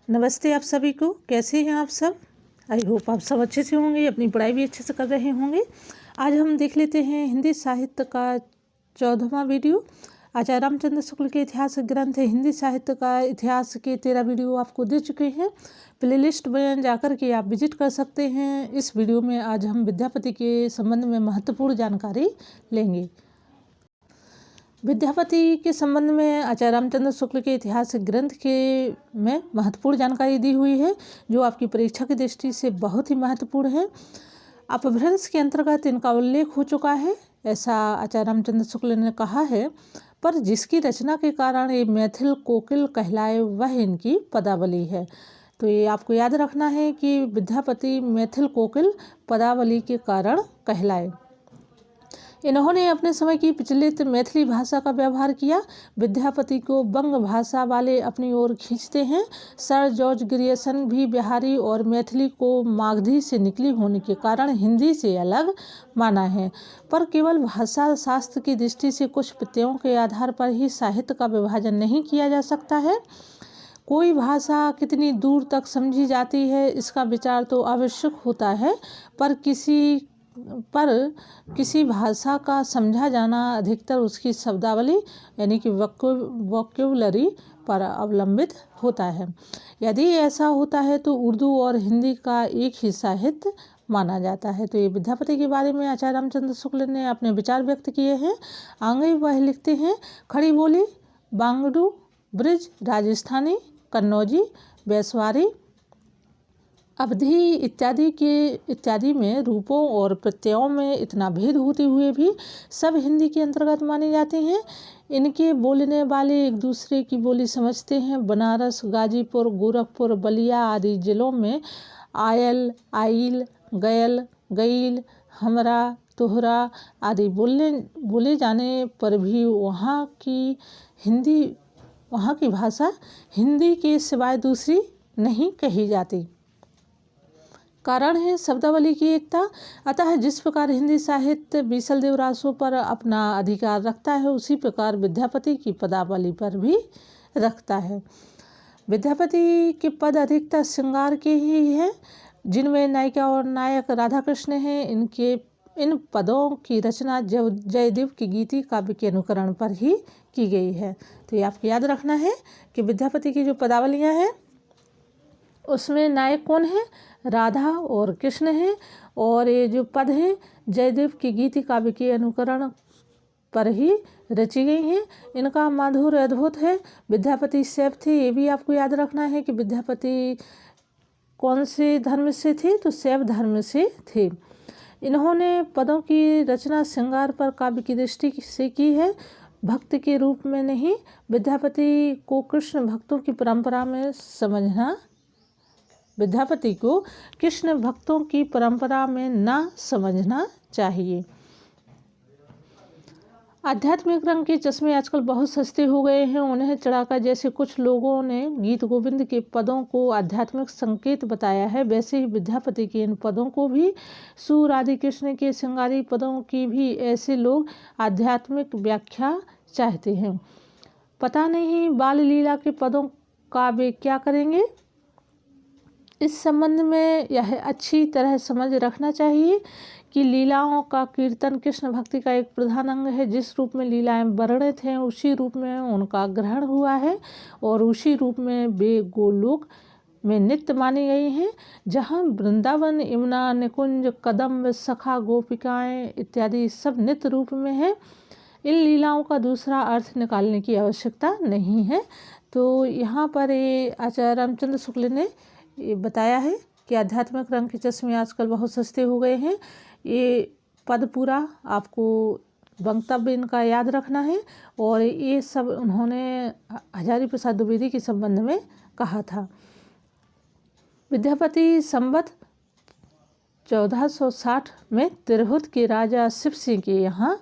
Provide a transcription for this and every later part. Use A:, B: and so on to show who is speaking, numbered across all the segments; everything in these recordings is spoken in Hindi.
A: नमस्ते आप सभी को। कैसे हैं आप सब? आई होप आप सब अच्छे से होंगे, अपनी पढ़ाई भी अच्छे से कर रहे होंगे। आज हम देख लेते हैं हिंदी साहित्य का 14वां वीडियो। आचार्य रामचंद्र शुक्ल के इतिहास ग्रंथ हिंदी साहित्य का इतिहास के 13 वीडियो आपको दे चुके हैं। प्लेलिस्ट में जाकर के आप विजिट कर सकते हैं। इस वीडियो में आज हम विद्यापति के संबंध में महत्वपूर्ण जानकारी लेंगे। विद्यापति के संबंध में आचार्य रामचंद्र शुक्ल के इतिहास ग्रंथ के में महत्वपूर्ण जानकारी दी हुई है, जो आपकी परीक्षा की दृष्टि से बहुत ही महत्वपूर्ण है। अपभ्रंश के अंतर्गत इनका उल्लेख हो चुका है, ऐसा आचार्य रामचंद्र शुक्ल ने कहा है। पर जिसकी रचना के कारण ये मैथिल कोकिल कहलाए, वह इनकी पदावली है। तो ये आपको याद रखना है कि विद्यापति मैथिल कोकिल पदावली के कारण कहलाए। इन्होंने अपने समय की प्रचलित मैथिली भाषा का व्यवहार किया। विद्यापति को बंग भाषा वाले अपनी ओर खींचते हैं। सर जॉर्ज ग्रियर्सन भी बिहारी और मैथिली को मागधी से निकली होने के कारण हिंदी से अलग माना है। पर केवल भाषा शास्त्र की दृष्टि से कुछ प्रत्ययों के आधार पर ही साहित्य का विभाजन नहीं किया जा सकता है। कोई भाषा कितनी दूर तक समझी जाती है, इसका विचार तो आवश्यक होता है, पर किसी भाषा का समझा जाना अधिकतर उसकी शब्दावली यानी कि वोकैबुलरी पर अवलंबित होता है। यदि ऐसा होता है तो उर्दू और हिंदी का एक ही साहित्य माना जाता है। तो ये विद्यापति के बारे में आचार्य रामचंद्र शुक्ल ने अपने विचार व्यक्त किए हैं। आगे वह लिखते हैं, खड़ी बोली, बांगडू, ब्रिज, राजस्थानी, कन्नौजी, बैसवारी, अवधी इत्यादि में रूपों और प्रत्ययों में इतना भेद होते हुए भी सब हिंदी के अंतर्गत माने जाते हैं। इनके बोलने वाले एक दूसरे की बोली समझते हैं। बनारस, गाजीपुर, गोरखपुर, बलिया आदि जिलों में आयल, आइल, गयल, गईल, हमरा, तोहरा आदि बोले जाने पर भी वहाँ की भाषा हिंदी के सिवाय दूसरी नहीं कही जाती। कारण है शब्दावली की एकता। अतः जिस प्रकार हिंदी साहित्य बीसल देवरासों पर अपना अधिकार रखता है, उसी प्रकार विद्यापति की पदावली पर भी रखता है। विद्यापति के पद अधिकतर श्रृंगार के ही हैं, जिनमें नायिका और नायक राधा कृष्ण हैं। इन पदों की रचना जयदेव की गीति काव्य के अनुकरण पर ही की गई है। तो ये आपको याद रखना है कि विद्यापति की जो पदावलियाँ हैं उसमें नायक कौन है? राधा और कृष्ण हैं, और ये जो पद हैं जयदेव की गीति काव्य के अनुकरण पर ही रची गई हैं। इनका माधुर्य अद्भुत है। विद्यापति शैव थे, ये भी आपको याद रखना है कि विद्यापति कौन से धर्म से थे? तो शैव धर्म से थे। इन्होंने पदों की रचना श्रृंगार पर काव्य की दृष्टि से की है, भक्त के रूप में नहीं। विद्यापति को कृष्ण भक्तों की परंपरा में ना समझना चाहिए। आध्यात्मिक रंग के चश्मे आजकल बहुत सस्ते हो गए हैं। उन्हें चढ़ाकर जैसे कुछ लोगों ने गीत गोविंद के पदों को आध्यात्मिक संकेत बताया है, वैसे ही विद्यापति के इन पदों को भी, सूर आदि कृष्ण के श्रृंगारी पदों की भी ऐसे लोग आध्यात्मिक व्याख्या चाहते हैं। पता नहीं बाल लीला के पदों का वे क्या करेंगे। इस संबंध में यह अच्छी तरह समझ रखना चाहिए कि लीलाओं का कीर्तन कृष्ण भक्ति का एक प्रधान अंग है। जिस रूप में लीलाएं वर्णित हैं, उसी रूप में उनका ग्रहण हुआ है, और उसी रूप में वे गोलोक में नित्य मानी गई हैं। जहाँ वृंदावन, यमुना, निकुंज, कदम्ब, सखा, गोपिकाएं इत्यादि सब नित्य रूप में है। इन लीलाओं का दूसरा अर्थ निकालने की आवश्यकता नहीं है। तो यहाँ पर ये आचार्य रामचंद्र शुक्ल ने ये बताया है कि आध्यात्मिक रंग के चश्मे आजकल बहुत सस्ते हो गए हैं। ये पद पूरा आपको वक्तव्य इनका याद रखना है, और ये सब उन्होंने हजारी प्रसाद द्विवेदी के संबंध में कहा था। विद्यापति संवत 1460 में तिरहुत के राजा शिव सिंह के यहाँ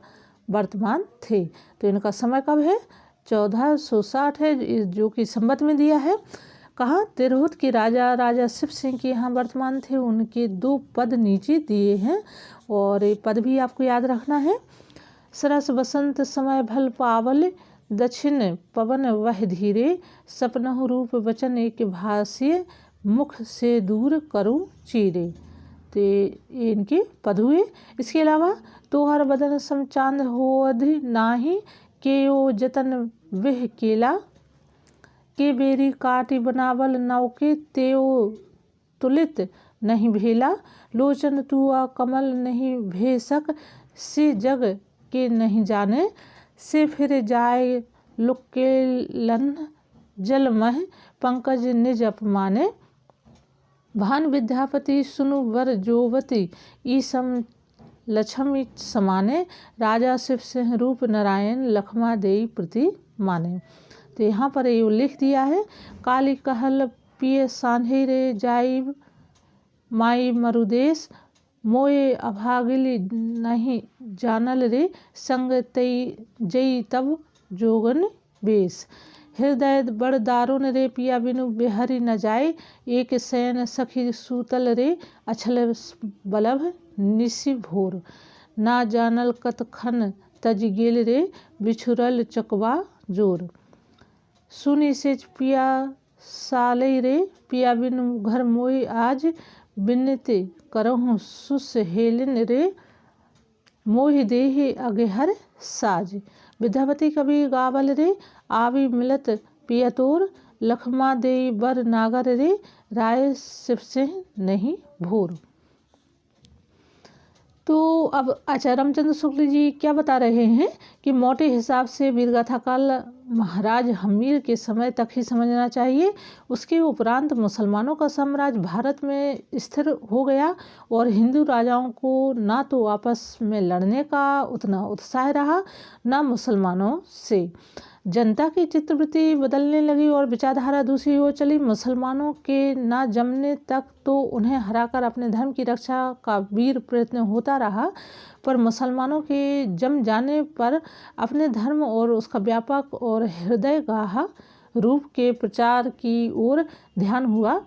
A: वर्तमान थे। तो इनका समय कब है? 1460 है, जो कि संवत में दिया है। कहाँ? तिरहुत के राजा शिव सिंह के यहाँ वर्तमान थे। उनके 2 पद नीचे दिए हैं, और ये पद भी आपको याद रखना है। सरस बसंत समय भल पावल, दक्षिण पवन वह धीरे, सपनहु रूप वचन एक भाष्य, मुख से दूर करूं चीरे। तो ये इनके पद हुए। इसके अलावा तोहर बदन सम चांद होअध नाही, के ओ जतन वह केला, के बेरी काटी बनावल नौके, तेओ तुलित नहीं भेला, लोचन तुआ कमल नहीं भेसक, से जग के नहीं जाने, से फिर जाए लुकेलन जल मह, पंकज निज अपमाने, भान विद्यापति सुनु वर जोवती, ईसम लक्ष्मी समाने, राजा शिव सिंह रूप नारायण, लखमा देई प्रति माने। तो यहाँ पर ये उल्लेख दिया है, काली कहल पिय सांधे रे जाइब माई मरुदेश, मोए अभागिली नहीं जानल रे, संग तई जई तब जोगन बेस, हृदय बड़ दारुण रे पिया बिनु बेहरी न जाए, एक सैन सखी सूतल रे, अछल बलभ निशि भोर, ना जानल कतखन तज गेल रे, बिछुरल चकवा जोर, सुनी से पिया साले रे, पिया बिनु घर मोई आज, बिनती करहूँ सुस हेलिन रे, मोहि देहि अगहर साज, विद्यापति कवि गावल रे, आवी मिलत पिया तोर, लखमा देई बर नागर रे, राय शिव सिंह नहीं भोर। तो अब आचार्य रामचंद्र शुक्ल जी क्या बता रहे हैं कि मोटे हिसाब से वीरगाथा काल महाराज हम्मीर के समय तक ही समझना चाहिए। उसके उपरांत मुसलमानों का साम्राज्य भारत में स्थिर हो गया और हिंदू राजाओं को ना तो आपस में लड़ने का उतना उत्साह रहा, ना मुसलमानों से। जनता की चित्तवृत्ति बदलने लगी और विचारधारा दूसरी ओर चली। मुसलमानों के ना जमने तक तो उन्हें हराकर अपने धर्म की रक्षा का वीर प्रयत्न होता रहा, पर मुसलमानों के जम जाने पर अपने धर्म और उसका व्यापक और हृदयगाह रूप के प्रचार की ओर ध्यान हुआ,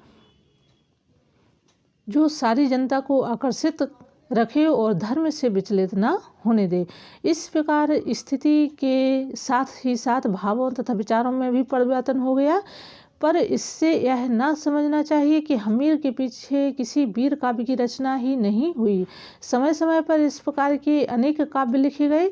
A: जो सारी जनता को आकर्षित रखे और धर्म से विचलित न होने दे। इस प्रकार स्थिति के साथ ही साथ भावों तथा विचारों में भी परिवर्तन हो गया, पर इससे यह ना समझना चाहिए कि हम्मीर के पीछे किसी वीर काव्य की रचना ही नहीं हुई। समय समय पर इस प्रकार के अनेक काव्य लिखे गए।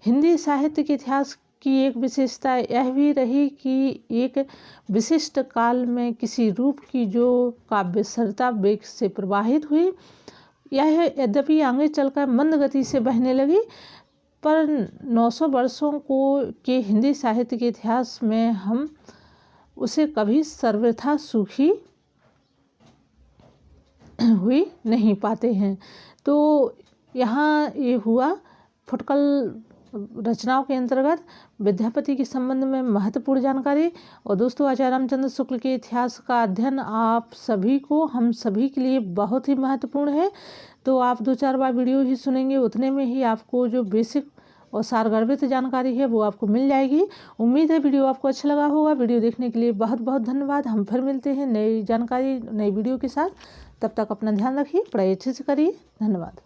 A: हिंदी साहित्य के इतिहास की एक विशेषता यह भी रही कि एक विशिष्ट काल में किसी रूप की जो काव्य सरता वेग से प्रवाहित हुई, यह यद्यपि आगे चलकर मंद गति से बहने लगी, पर 900 वर्षों के हिंदी साहित्य के इतिहास में हम उसे कभी सर्वथा सूखी हुई नहीं पाते हैं। तो यहाँ ये हुआ फुटकल रचनाओं के अंतर्गत विद्यापति के संबंध में महत्वपूर्ण जानकारी। और दोस्तों, आचार्य रामचंद्र शुक्ल के इतिहास का अध्ययन आप सभी को, हम सभी के लिए बहुत ही महत्वपूर्ण है। तो आप 2-4 बार वीडियो ही सुनेंगे, उतने में ही आपको जो बेसिक और सारगर्भित जानकारी है वो आपको मिल जाएगी। उम्मीद है वीडियो आपको अच्छा लगा होगा। वीडियो देखने के लिए बहुत बहुत धन्यवाद। हम फिर मिलते हैं नई जानकारी नई वीडियो के साथ। तब तक अपना ध्यान रखिए, पढ़ाई अच्छे से करिए। धन्यवाद।